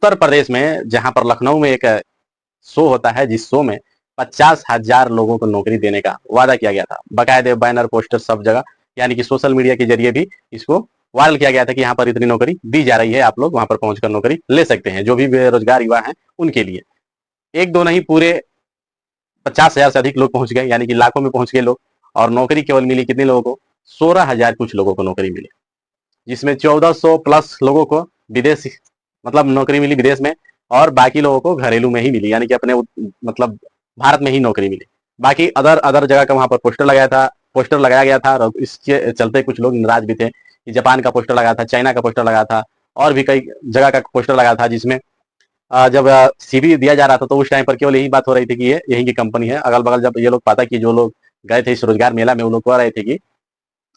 उत्तर प्रदेश में जहां पर लखनऊ में एक शो होता है, जिस शो में 50,000 लोगों को नौकरी देने का वादा किया गया था, बकायदे बैनर पोस्टर सब जगह, यानी कि सोशल मीडिया के जरिए भी इसको वायरल किया गया था कि यहाँ पर इतनी नौकरी दी जा रही है, आप लोग वहां पर पहुंचकर नौकरी ले सकते हैं, जो भी बेरोजगार युवा हैं उनके लिए। एक दो नहीं, पूरे 50,000 से अधिक लोग पहुंच गए, यानी कि लाखों में पहुंच गए लोग। और नौकरी केवल मिली कितने लोगों को? 16,000 कुछ लोगों को नौकरी मिली, जिसमें 1400 प्लस लोगों को विदेश, मतलब नौकरी मिली विदेश में, और बाकी लोगों को घरेलू में ही मिली, यानी कि अपने मतलब भारत में ही नौकरी मिली। बाकी अदर अदर जगह का वहां पर पोस्टर लगाया गया था, और इसके चलते कुछ लोग नाराज भी थे कि जापान का पोस्टर लगा था, चाइना का पोस्टर लगा था, और भी कई जगह का पोस्टर लगा था, जिसमें जब सीवी दिया जा रहा था तो उस टाइम पर केवल यही बात हो रही थी कि ये यहीं की कंपनी है। अगल बगल जब ये लोग पता कि जो लोग गए थे इस रोजगार मेला में, वो लोग कह रहे थे कि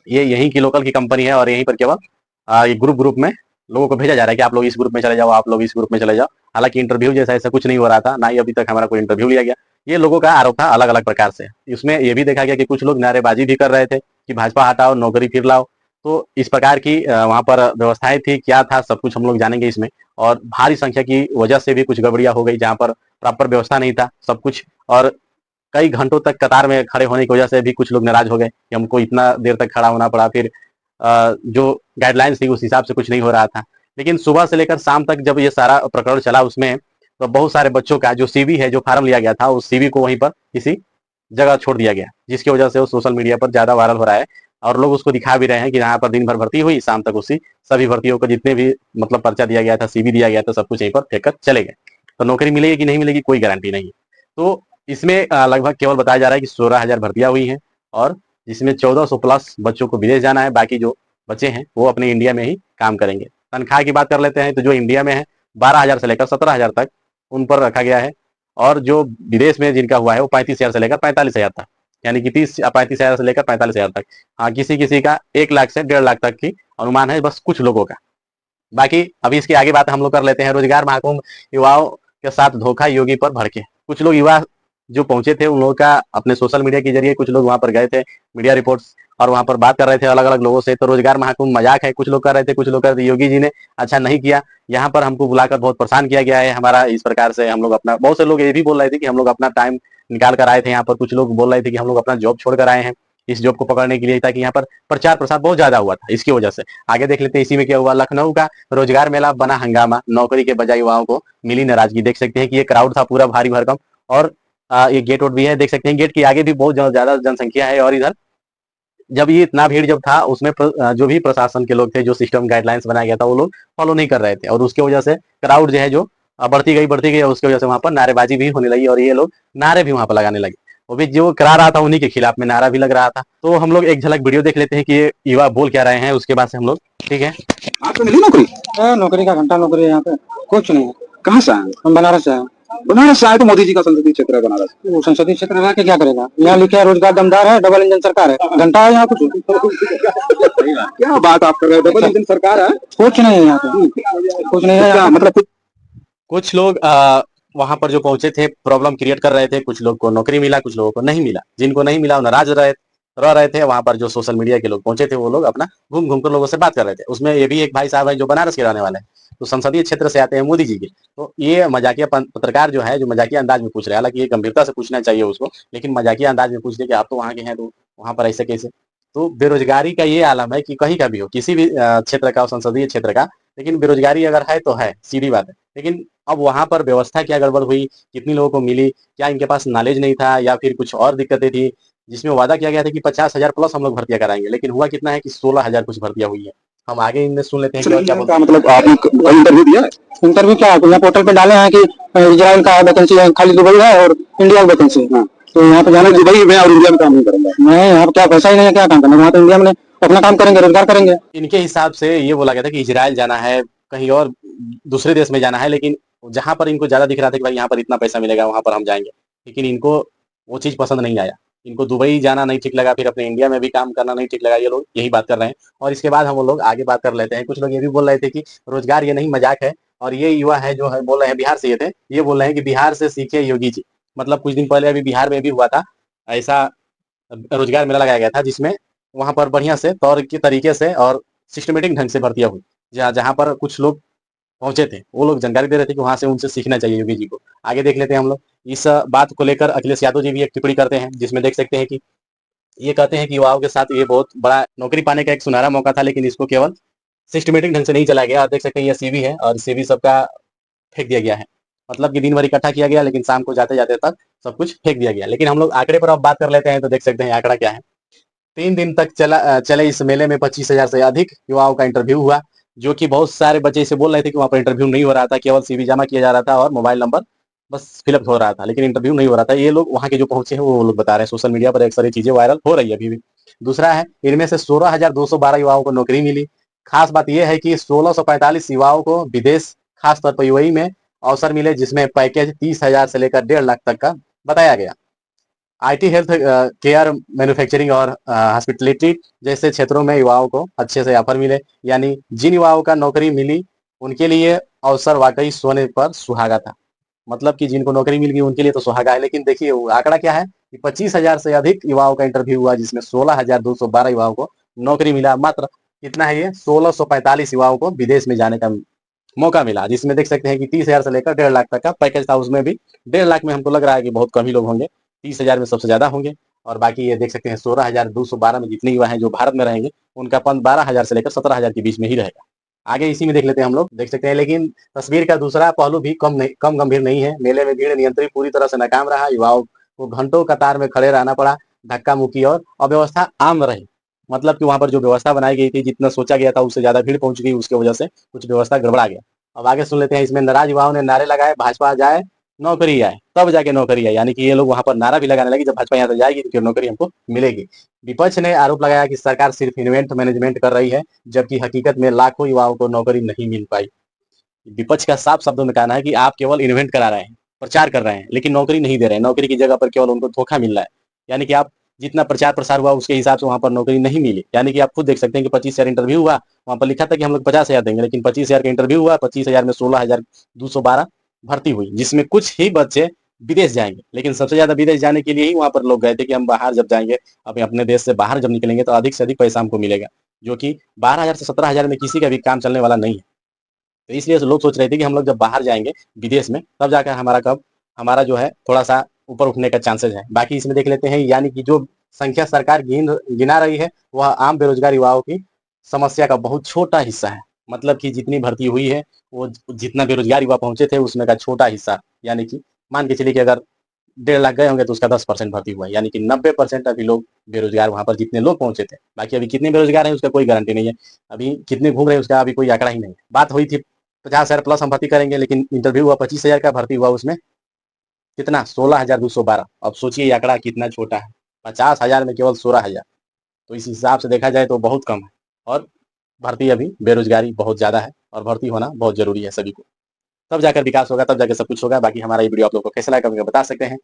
ये यहीं की लोकल की कंपनी है, और यहीं पर केवल ये ग्रुप ग्रुप में लोगों को भेजा जा रहा है कि आप लोग इस ग्रुप में चले जाओ, आप लोग इस ग्रुप में चले जाओ। हालांकि इंटरव्यू जैसा ऐसा कुछ नहीं हो रहा था, ना ही अभी तक हमारा कोई इंटरव्यू लिया गया। ये लोगों का आरोप था अलग अलग प्रकार से। इसमें ये भी देखा गया कि कुछ लोग नारेबाजी भी कर रहे थे कि भाजपा हटाओ, नौकरी फिर लाओ। तो इस प्रकार की वहां पर व्यवस्थाएं थी, क्या था सब कुछ हम लोग जानेंगे इसमें। और भारी संख्या की वजह से भी कुछ गड़बड़ियां हो गई, जहां पर प्रॉपर व्यवस्था नहीं था सब कुछ। और कई घंटों तक कतार में खड़े होने की वजह से भी कुछ लोग नाराज हो गए कि हमको इतना देर तक खड़ा होना पड़ा। फिर जो गाइडलाइंस थी उस हिसाब से कुछ नहीं हो रहा था। लेकिन सुबह से लेकर शाम तक जब ये सारा प्रकरण चला, उसमें तो बहुत सारे बच्चों का जो सीवी है, जो फार्म लिया गया था, उस सीवी को वहीं पर किसी जगह छोड़ दिया गया, जिसकी वजह से वो सोशल मीडिया पर ज्यादा वायरल हो रहा है। और लोग उसको दिखा भी रहे हैं कि यहाँ पर दिन भर भर्ती हुई, शाम तक उसी सभी भर्तियों को जितने भी मतलब पर्चा दिया गया था, सीवी दिया गया था, सब कुछ यहीं पर फेंक कर चले गए। तो नौकरी मिलेगी कि नहीं मिलेगी, कोई गारंटी नहीं। तो इसमें लगभग केवल बताया जा रहा है कि 16,000 भर्तियां हुई हैं, और जिसमें 1400 प्लस बच्चों को विदेश जाना है, बाकी जो बच्चे हैं वो अपने इंडिया में ही काम करेंगे। तनख्वाह की बात कर लेते हैं तो जो इंडिया में है 12,000 से लेकर 17,000 तक उन पर रखा गया है, और जो विदेश में जिनका हुआ है वो 35,000 से लेकर 45,000 तक, यानी कि 35,000 से लेकर 45,000 तक। हाँ, किसी किसी का 1 लाख से 1.5 लाख तक की अनुमान है, बस कुछ लोगों का। बाकी अभी इसकी आगे बात हम लोग कर लेते हैं। रोजगार महाकुंभ युवाओं के साथ धोखा, योगी पर भड़के। कुछ लोग युवा जो पहुंचे थे उन लोगों का अपने सोशल मीडिया के जरिए कुछ लोग वहां पर गए थे, मीडिया रिपोर्ट्स, और वहां पर बात कर रहे थे अलग अलग लोगों से। तो रोजगार महाकुंभ मजाक है, कुछ लोग कर रहे थे, कुछ लोग कर रहे थे योगी जी ने अच्छा नहीं किया, यहाँ पर हमको बुलाकर बहुत परेशान किया गया है हमारा, इस प्रकार से हम लोग अपना, बहुत से लोग ये भी बोल रहे थे कि हम लोग अपना टाइम निकाल कर आए थे यहाँ पर। कुछ लोग बोल रहे थे कि हम लोग अपना जॉब छोड़ कर आए हैं इस जॉब को पकड़ने के लिए, ताकि यहाँ पर प्रचार प्रसार बहुत ज्यादा हुआ था इसकी वजह से। आगे देख लेते हैं इसी में क्या हुआ। लखनऊ का रोजगार मेला बना हंगामा, नौकरी के बजाय युवाओं को मिली नाराजगी। देख सकते हैं कि ये क्राउड था पूरा भारी भरकम, और ये गेट वोट भी है, देख सकते हैं गेट के आगे भी बहुत ज्यादा जनसंख्या है। और इधर जब ये इतना भीड़ जब था, उसमें जो भी प्रशासन के लोग थे, जो सिस्टम गाइडलाइंस बनाया गया था, वो लोग फॉलो नहीं कर रहे थे, और उसकी वजह से क्राउड जो है जो बढ़ती गई, और उसकी वजह से वहां पर नारेबाजी भी होने लगी, और ये लोग नारे भी वहां पर लगाने लगे। वो भी जो करा रहा था उन्हीं के खिलाफ में नारा भी लग रहा था। तो हम लोग एक झलक वीडियो देख लेते हैं कि ये युवा बोल क्या रहे हैं, उसके बाद से हम लोग, ठीक है। आपको मिली नौकरी? नौकरी का घंटा नौकरी है यहाँ पे, कुछ नहीं है। कहाँ से आए? हम बनारस से हैं। बनारस से आए तो मोदी जी का संसदीय क्षेत्र है बनारस। वो संसदीय क्षेत्र रह के क्या करेगा? यहाँ लिखे है रोजगार दमदार है, डबल इंजन सरकार है, घंटा है यहाँ कुछ? क्या बात आप कर रहे हो, डबल इंजन सरकार है? कुछ नहीं है यहाँ पे, कुछ नहीं है क्या यहाँ पे। मतलब कुछ लोग वहां पर जो पहुंचे थे प्रॉब्लम क्रिएट कर रहे थे, कुछ लोग को नौकरी मिला, कुछ लोगों को नहीं मिला। जिनको नहीं मिला वो नाराज रह रहे थे। वहां पर जो सोशल मीडिया के लोग पहुंचे थे वो लोग अपना घूम घूम कर लोगों से बात कर रहे थे। उसमें ये भी एक भाई साहब है जो बनारस के रहने वाले हैं, तो संसदीय क्षेत्र से आते हैं मोदी जी के। तो ये मजाकिया पत्रकार जो है, जो मजाकिया अंदाज में पूछ रहे हैं, हालांकि ये गंभीरता से पूछना चाहिए उसको, लेकिन मजाकिया अंदाज में पूछ दे कि आप तो वहां के हैं, तो वहां पर ऐसे कैसे। तो बेरोजगारी का ये आलम है कि कहीं का भी हो, किसी भी क्षेत्र का, संसदीय क्षेत्र का, लेकिन बेरोजगारी अगर है तो है, सीधी बात है। लेकिन अब वहां पर व्यवस्था क्या गड़बड़ हुई, कितनी लोगों को मिली, क्या इनके पास नॉलेज नहीं था, या फिर कुछ और दिक्कतें थी, जिसमें वादा किया गया था कि 50,000 प्लस हम लोग भर्तियां कराएंगे, लेकिन हुआ कितना है कि 16,000 कुछ भर्तियां हुई है। हम आगे इनमें सुन लेते हैं कि और क्या बोलते हैं। मतलब आपने कोई इंटरव्यू दिया है? इंटरव्यू क्या है, यहाँ पोर्टल पे डाले हैं कि इजराइल का वैकेंसी है, खाली दुबई है, और इंडिया की वैकेंसी है। तो यहाँ पे जाना, दुबई में और इंडिया में काम नहीं करूंगा नहीं, यहाँ पे क्या पैसा ही नहीं है, क्या काम करना? वहाँ तो इंडिया में अपना काम करेंगे, रोजगार करेंगे। इनके हिसाब से ये बोला गया था कि इजराइल जाना है, कहीं और दूसरे देश में जाना है, लेकिन जहां पर इनको ज्यादा दिख रहा था कि भाई यहाँ पर इतना पैसा मिलेगा, वहां पर हम जाएंगे। लेकिन इनको वो चीज पसंद नहीं आया। इनको दुबई जाना नहीं ठीक लगा, फिर अपने इंडिया में भी काम करना नहीं ठीक लगा। ये लोग यही बात कर रहे हैं। और इसके बाद हम लोग आगे बात कर लेते हैं। कुछ लोग ये भी बोल रहे थे कि रोजगार ये नहीं मजाक है, और ये युवा है जो है बोल रहे हैं, बिहार से ये थे, ये बोल रहे हैं कि बिहार से सीखे योगी जी। मतलब कुछ दिन पहले अभी बिहार में भी हुआ था ऐसा, रोजगार मेला लगाया गया था, जिसमें वहां पर बढ़िया से तौर के तरीके से और सिस्टमेटिक ढंग से भर्तियां हुई, जहाँ जहाँ पर कुछ लोग पहुंचे थे, वो लोग जानकारी दे रहे थे कि वहां से उनसे सीखना चाहिए योगी जी को। आगे देख लेते हैं हम लोग। इस बात को लेकर अखिलेश यादव जी भी एक टिप्पणी करते हैं, जिसमें देख सकते हैं कि ये कहते हैं कि युवाओं के साथ ये बहुत बड़ा नौकरी पाने का एक सुनहरा मौका था, लेकिन इसको केवल सिस्टमेटिक ढंग से नहीं चलाया गया। आप देख सकते हैं ये सीवी है और सीवी सबका फेंक दिया गया है। मतलब कि दिन भर इकट्ठा किया गया, लेकिन शाम को जाते जाते तक सब कुछ फेंक दिया गया। लेकिन हम लोग आंकड़े पर अब बात कर लेते हैं, तो देख सकते हैं आंकड़ा क्या है। 3 दिन तक चले इस मेले में 25,000 से अधिक युवाओं का इंटरव्यू हुआ, जो कि बहुत सारे बच्चे इसे बोल रहे थे कि वहां पर इंटरव्यू नहीं हो रहा था, केवल सीवी जमा किया जा रहा था और मोबाइल नंबर बस फिलअप हो रहा था, लेकिन इंटरव्यू नहीं हो रहा था। ये लोग वहां के जो पहुंचे हैं वो लोग बता रहे हैं। सोशल मीडिया पर एक सारी चीजें वायरल हो रही है अभी भी। दूसरा है, इनमें से 16,212 युवाओं को नौकरी मिली। खास बात यह है कि 1645 युवाओं को विदेश, खासतौर पर यूएई में अवसर मिले, जिसमें पैकेज 30,000 से लेकर 1.5 लाख तक का बताया गया। आईटी, हेल्थ केयर, मैन्युफैक्चरिंग और हॉस्पिटलिटी जैसे क्षेत्रों में युवाओं को अच्छे से ऑफर मिले। यानी जिन युवाओं का नौकरी मिली उनके लिए अवसर वाकई सोने पर सुहागा था। मतलब कि जिनको नौकरी मिल गई उनके लिए तो सुहागा है। लेकिन देखिए वो आंकड़ा क्या है कि 25,000 से अधिक युवाओं का इंटरव्यू हुआ, जिसमें 16,212 युवाओं को नौकरी मिला। मात्र कितना है ये, 1645 युवाओं को विदेश में जाने का मौका मिला, जिसमें देख सकते हैं कि 30,000 से लेकर 1.5 लाख तक का पैकेज था। उसमें भी 1.5 लाख में हमको लग रहा है कि बहुत कम ही लोग होंगे, 30,000 में सबसे ज्यादा होंगे। और बाकी ये देख सकते हैं 16,212 में जितने युवा हैं जो भारत में रहेंगे, उनका पद 12,000 से लेकर 17,000 के बीच में ही रहेगा। आगे इसी में देख लेते हैं हम लोग, देख सकते हैं। लेकिन तस्वीर का दूसरा पहलू भी कम गंभीर नहीं है। मेले में भीड़ नियंत्रण पूरी तरह से नाकाम रहा। युवाओं को घंटों कतार में खड़े रहना पड़ा, धक्का मुक्की और अव्यवस्था आम रही। मतलब कि वहां पर जो व्यवस्था बनाई गई थी, जितना सोचा गया था उससे ज्यादा भीड़ पहुंच गई, उसकी वजह से कुछ व्यवस्था गड़बड़ा गया। अब आगे सुन लेते हैं। इसमें नाराज युवाओं ने नारे लगाए, भाजपा जाए नौकरी आए, तब जाके नौकरी आए। यानी कि ये लोग वहां पर नारा भी लगाने लगे, जब भाजपा यहाँ तक जाएगी तो फिर नौकरी हमको मिलेगी। विपक्ष ने आरोप लगाया कि सरकार सिर्फ इन्वेंट मैनेजमेंट कर रही है, जबकि हकीकत में लाखों युवाओं को नौकरी नहीं मिल पाई। विपक्ष का साफ शब्दों में कहना है कि आप केवल इन्वेंट करा रहे हैं, प्रचार कर रहे हैं, लेकिन नौकरी नहीं दे रहे हैं। नौकरी की जगह पर केवल उनको धोखा मिल रहा है। यानी कि आप जितना प्रचार प्रसार हुआ उसके हिसाब से वहां पर नौकरी नहीं मिली। यानी कि आप खुद देख सकते हैं कि 25,000 इंटरव्यू हुआ, वहां पर लिखा था कि हम लोग 50,000 देंगे, लेकिन 25,000 का इंटरव्यू हुआ, 25,000 में 16,212 भर्ती हुई, जिसमें कुछ ही बच्चे विदेश जाएंगे। लेकिन सबसे ज्यादा विदेश जाने के लिए ही वहां पर लोग गए थे कि हम बाहर जब जाएंगे, अपने देश से बाहर जब निकलेंगे तो अधिक से अधिक पैसा हमको मिलेगा, जो कि 12,000 से 17,000 में किसी का भी काम चलने वाला नहीं है। तो इसलिए लोग सोच रहे थे कि हम लोग जब बाहर जाएंगे विदेश में, तब जाकर हमारा जो है थोड़ा सा ऊपर उठने का चांसेस है। बाकी इसमें देख लेते हैं। यानी कि जो संख्या सरकार गिना रही है, वह आम बेरोजगार युवाओं की समस्या का बहुत छोटा हिस्सा है। मतलब कि जितनी भर्ती हुई है, वो जितना बेरोजगार युवा पहुंचे थे उसमें का छोटा हिस्सा। यानी कि मान के चलिए कि अगर 1.5 लाख गए होंगे तो उसका 10% भर्ती हुआ है। यानी कि 90% अभी लोग बेरोजगार वहां पर जितने लोग पहुंचे थे। बाकी अभी कितने बेरोजगार हैं उसका कोई गारंटी नहीं है। अभी कितने घूम रहे हैं उसका अभी कोई आंकड़ा ही नहीं है। बात हुई थी 50,000 प्लस हम भर्ती करेंगे, लेकिन इंटरव्यू हुआ 25,000 का, भर्ती हुआ उसमें कितना, 16,212। अब सोचिए ये आंकड़ा कितना छोटा है, 50,000 में केवल 16,000। तो इस हिसाब से देखा जाए तो बहुत कम है। और भर्ती अभी बेरोजगारी बहुत ज्यादा है, और भर्ती होना बहुत जरूरी है सभी को। तब जाकर विकास होगा, तब जाकर सब कुछ होगा। बाकी हमारा ये वीडियो आप लोग को कैसा लगा कमेंट में बता सकते हैं।